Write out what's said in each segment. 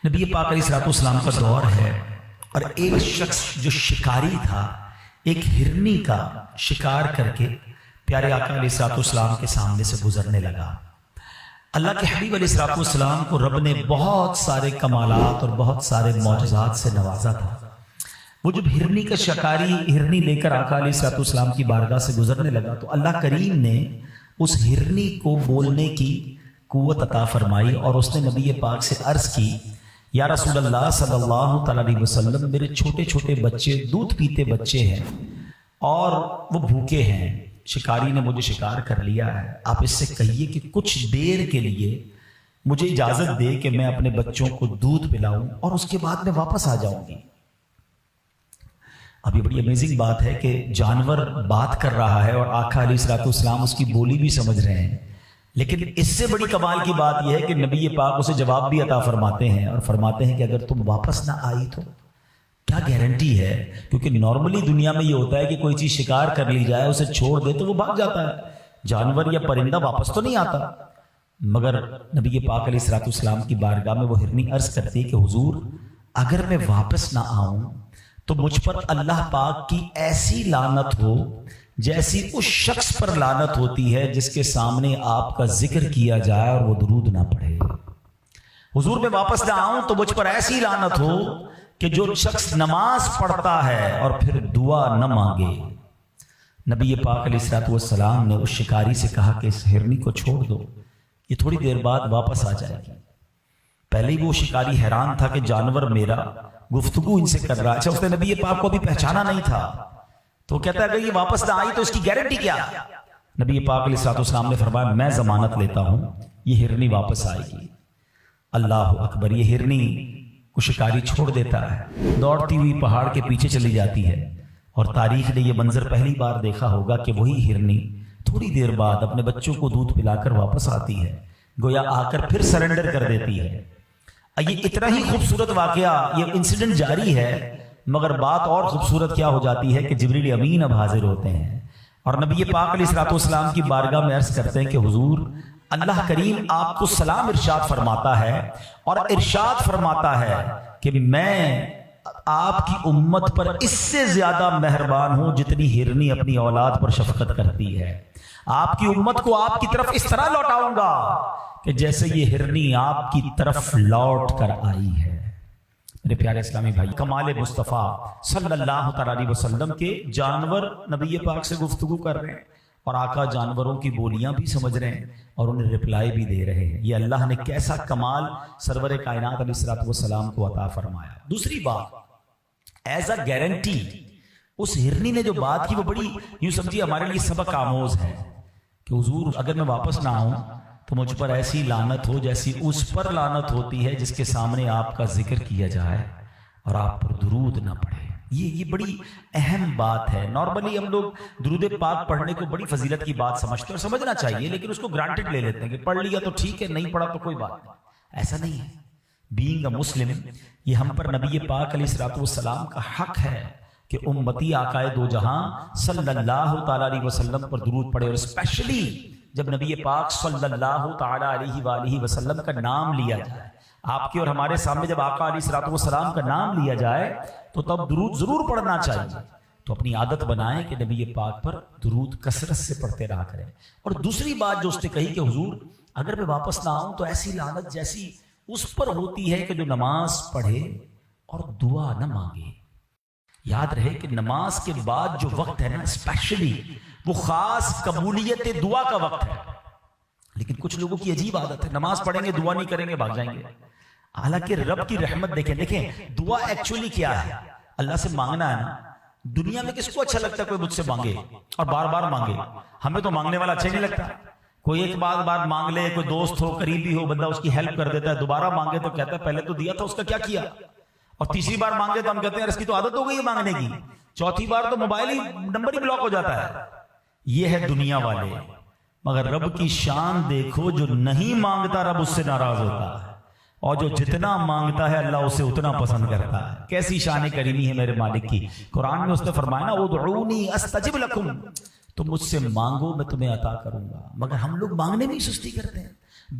نبی پاک علیہ الصلوۃ والسلام کا دور ہے اور ایک شخص جو شکاری تھا ایک ہرنی کا شکار کر کے پیارے آقا علیہ الصلوۃ والسلام کے سامنے سے گزرنے لگا۔ اللہ کے حبیب علیہ الصلوۃ والسلام کو رب نے بہت سارے کمالات اور بہت سارے معجزات سے نوازا تھا۔ وہ جب ہرنی کا شکاری ہرنی لے کر آقا علیہ الصلوۃ والسلام کی بارگاہ سے گزرنے لگا تو اللہ کریم نے اس ہرنی کو بولنے کی قوت عطا فرمائی اور اس نے نبی پاک سے عرض کی، یا رسول اللہ صلی اللہ تعالی علیہ وسلم، میرے چھوٹے چھوٹے بچے دودھ پیتے بچے ہیں اور وہ بھوکے ہیں، شکاری نے مجھے شکار کر لیا ہے، آپ اس سے کہیے کہ کچھ دیر کے لیے مجھے اجازت دے کہ میں اپنے بچوں کو دودھ پلاؤں اور اس کے بعد میں واپس آ جاؤں گی۔ ابھی بڑی امیزنگ بات ہے کہ جانور بات کر رہا ہے اور آقا علیہ الصلوۃ والسلام اس کی بولی بھی سمجھ رہے ہیں، لیکن اس سے بڑی کمال کی بات یہ ہے کہ نبی پاک اسے جواب بھی عطا فرماتے ہیں اور فرماتے ہیں کہ اگر تم واپس نہ آئی تو کیا گارنٹی ہے، کیونکہ نارملی دنیا میں یہ ہوتا ہے کہ کوئی چیز شکار کر لی جائے اسے چھوڑ دے تو وہ بھاگ جاتا ہے، جانور یا پرندہ واپس تو نہیں آتا۔ مگر نبی پاک علیہ الصلوۃ والسلام کی بارگاہ میں وہ ہرنی عرض کرتی ہے کہ حضور اگر میں واپس نہ آؤں تو مجھ پر اللہ پاک کی ایسی لعنت ہو جیسی اس شخص پر لعنت ہوتی ہے جس کے سامنے آپ کا ذکر کیا جائے اور وہ درود نہ پڑھے۔ حضور میں واپس نہ آؤں تو مجھ پر ایسی لعنت ہو کہ جو شخص نماز پڑھتا ہے اور پھر دعا نہ مانگے۔ نبی پاک علیہ الصلوۃ والسلام نے اس شکاری سے کہا کہ اس ہرنی کو چھوڑ دو، یہ تھوڑی دیر بعد واپس آ جائے گی۔ پہلے ہی وہ شکاری حیران تھا کہ جانور میرا گفتگو ان سے کر رہا ہے، اچھا اس نے نبی پاک کو ابھی پہچانا نہیں تھا تو کہتا ہے اگر یہ واپس نہ آئی تو اس کی گارنٹی کیا؟ نبی پاک علیہ الصلوۃ والسلام نے فرمایا میں ضمانت لیتا ہوں یہ ہرنی واپس آئے گی۔ اللہ اکبر، یہ ہرنی کو شکاری چھوڑ دیتا ہے، دوڑتی ہوئی پہاڑ کے پیچھے چلی جاتی ہے اور تاریخ نے یہ منظر پہلی بار دیکھا ہوگا کہ وہی ہرنی تھوڑی دیر بعد اپنے بچوں کو دودھ پلا کر واپس آتی ہے، گویا آ کر پھر سرنڈر کر دیتی ہے۔ یہ اتنا ہی خوبصورت واقعہ، یہ انسیڈنٹ جاری ہے، مگر بات اور خوبصورت کیا ہو جاتی ہے کہ جبریل امین اب حاضر ہوتے ہیں اور نبی پاک علیہ الصلوۃ والسلام کی بارگاہ میں عرض کرتے ہیں کہ حضور اللہ کریم آپ کو سلام ارشاد فرماتا ہے اور ارشاد فرماتا ہے کہ میں آپ کی امت پر اس سے زیادہ مہربان ہوں جتنی ہرنی اپنی اولاد پر شفقت کرتی ہے۔ آپ کی امت کو آپ کی طرف اس طرح لوٹاؤں گا کہ جیسے یہ ہرنی آپ کی طرف لوٹ کر آئی ہے۔ میرے پیارے اسلامی بھائی، کمال مصطفیٰ صلی اللہ تعالی علیہ وسلم کے جانور نبی پاک سے گفتگو کر رہے ہیں اور آقا جانوروں کی بولیاں بھی سمجھ رہے ہیں اور انہیں رپلائی بھی دے رہے ہیں۔ یہ اللہ نے کیسا کمال سرور کائنات علیہ الصلوۃ والسلام کو عطا فرمایا۔ دوسری بات، ایز اے گارنٹی اس ہرنی نے جو بات کی وہ بڑی یوں سمجھیے ہمارے لیے سبق آموز ہے کہ حضور اگر میں واپس نہ آؤں تو مجھ پر ایسی لعنت ہو جیسی اس پر لعنت ہوتی ہے جس کے سامنے آپ کا ذکر کیا جائے اور آپ پر درود نہ پڑھے۔ یہ بڑی اہم بات ہے۔ نارملی ہم لوگ درود پاک پڑھنے کو بڑی فضیلت کی بات سمجھتے ہیں اور سمجھنا چاہیے، لیکن اس کو گرانٹڈ لے لیتے ہیں کہ پڑھ لیا تو ٹھیک ہے، نہیں پڑھا تو کوئی بات نہیں۔ ایسا نہیں ہے۔ بینگ اے مسلم، یہ ہم پر نبی پاک علیہ الصلوۃ والسلام کا حق ہے کہ امتی آقائے دو جہاں صلی اللہ تعالی علیہ وسلم پر درود پڑھے، اور اسپیشلی جب نبی پاک صلی اللہ تعالی علیہ وآلہ وسلم کا نام لیا جائے، آپ کے اور ہمارے سامنے جب آقا علیہ الصلوۃ والسلام کا نام لیا جائے تو تب درود ضرور پڑھنا چاہیے۔ تو اپنی عادت بنائیں کہ نبی پاک پر درود کثرت سے پڑھتے رہا کریں۔ اور دوسری بات جو اس نے کہی کہ حضور اگر میں واپس نہ آؤں تو ایسی لعنت جیسی اس پر ہوتی ہے کہ جو نماز پڑھے اور دعا نہ مانگے۔ یاد رہے کہ نماز کے بعد جو وقت ہے نا اسپیشلی وہ خاص قبولیت دعا کا وقت ہے، لیکن کچھ لوگوں کی عجیب عادت ہے، نماز پڑھیں گے دعا نہیں کریں گے بھاگ جائیں گے۔ حالانکہ رب کی رحمت دیکھیں دعا ایکچولی کیا ہے، اللہ سے مانگنا ہے نا۔ دنیا میں کس کو اچھا لگتا ہے کوئی مجھ سے مانگے اور بار بار مانگے؟ ہمیں تو مانگنے والا اچھا نہیں لگتا۔ کوئی ایک بار مانگ لے، کوئی دوست ہو قریبی ہو بندہ اس کی ہیلپ کر دیتا ہے، دوبارہ مانگے تو کہتا ہے پہلے تو دیا تھا اس کا کیا کیا، اور تیسری بار مانگے تو ہم کہتے ہیں اس کی تو عادت ہو گئی ہے مانگنے کی، چوتھی بار تو موبائل ہی نمبر ہی بلاک ہو جاتا ہے۔ یہ ہے دنیا والے، مگر رب کی شان دیکھو، جو نہیں مانگتا رب اس سے ناراض ہوتا ہے اور جو جتنا مانگتا ہے اللہ اسے اتنا پسند کرتا ہے۔ کیسی شان کریمی ہے میرے مالک کی۔ قرآن میں اس نے فرمایا نا ادعونی استجب لکم، تم مجھ سے مانگو میں تمہیں عطا کروں گا۔ مگر ہم لوگ مانگنے میں ہی سستی کرتے ہیں،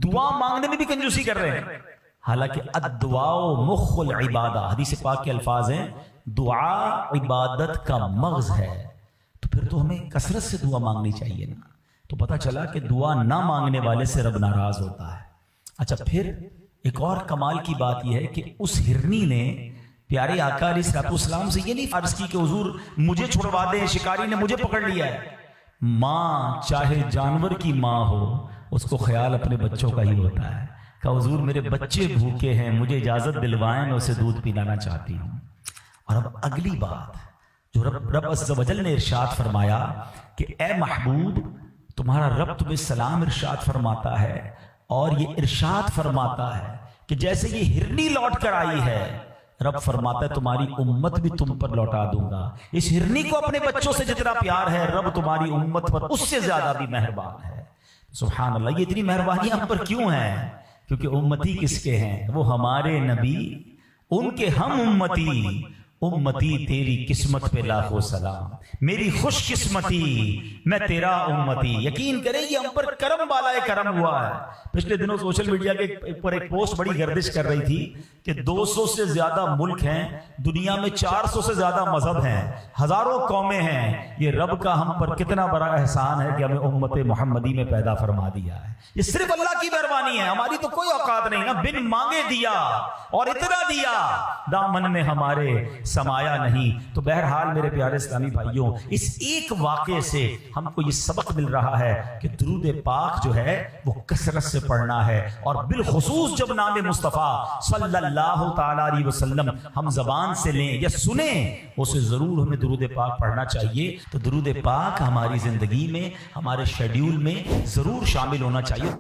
دعا مانگنے میں بھی کنجوسی کر رہے ہیں۔ حالانکہ الدعاء مخ العبادہ، حدیث پاک کے الفاظ ہیں دعا عبادت کا مغز ہے، تو پھر تو ہمیں کثرت سے دعا مانگنی چاہیے نا۔ تو پتہ چلا کہ دعا نہ مانگنے والے سے رب ناراض ہوتا ہے۔ اچھا، پھر ایک اور کمال کی بات یہ ہے کہ اس ہرنی نے پیارے آقا علیہ الصلوۃ والسلام سے یہ نہیں عرض کی کہ حضور مجھے چھڑوا دیں، شکاری نے مجھے پکڑ لیا ہے۔ ماں چاہے جانور کی ماں ہو، اس کو خیال اپنے بچوں کا ہی ہوتا ہے کہ حضور میرے بچے بھوکے ہیں، مجھے اجازت دلوائیں، میں اسے دودھ پلانا چاہتی ہوں۔ اور اب اگلی بات جو رب عز و جل نے ارشاد فرمایا کہ اے محبوب، تمہارا رب تمہیں سلام ارشاد فرماتا ہے، اور یہ ارشاد فرماتا ہے کہ جیسے یہ ہرنی لوٹ کر آئی ہے، رب فرماتا ہے تمہاری امت بھی تم پر لوٹا دوں گا۔ اس ہرنی کو اپنے بچوں سے جتنا پیار ہے، رب تمہاری امت پر اس سے زیادہ بھی مہربان ہے۔ سبحان اللہ، یہ اتنی مہربانی ہم پر کیوں ہے؟ کیونکہ امتی کس کے ہیں؟ وہ ہمارے نبی، ان کے ہم امتی۔ امتی تیری قسمت پہ لاکھوں سلام، میری خوش قسمتی، میں تیرا امتی۔ یقین کریں یہ ہم پر کرم بالائے کرم ہوا ہے۔ پچھلے دنوں سوشل میڈیا کے پر ایک پوسٹ بڑی گردش کر رہی تھی کہ 200 سے زیادہ ملک ہیں دنیا میں، 400 سے زیادہ مذہب ہیں، ہزاروں قومیں ہیں، یہ رب کا ہم پر کتنا بڑا احسان ہے کہ ہمیں امت محمدی میں پیدا فرما دیا ہے۔ یہ صرف اللہ کی مہربانی ہے، ہماری تو کوئی اوقات نہیں نا، بن مانگے دیا اور اتنا دیا، دامن میں ہمارے سمایا نہیں۔ تو بہرحال میرے پیارے اسلامی بھائیوں، اس ایک واقعے سے ہم کو یہ سبق مل رہا ہے کہ درود پاک جو ہے وہ کثرت سے پڑھنا ہے، اور بالخصوص جب نام مصطفیٰ صلی اللہ تعالی علیہ وسلم ہم زبان سے لیں یا سنیں، اسے ضرور ہمیں درود پاک پڑھنا چاہیے۔ تو درود پاک ہماری زندگی میں، ہمارے شیڈیول میں ضرور شامل ہونا چاہیے۔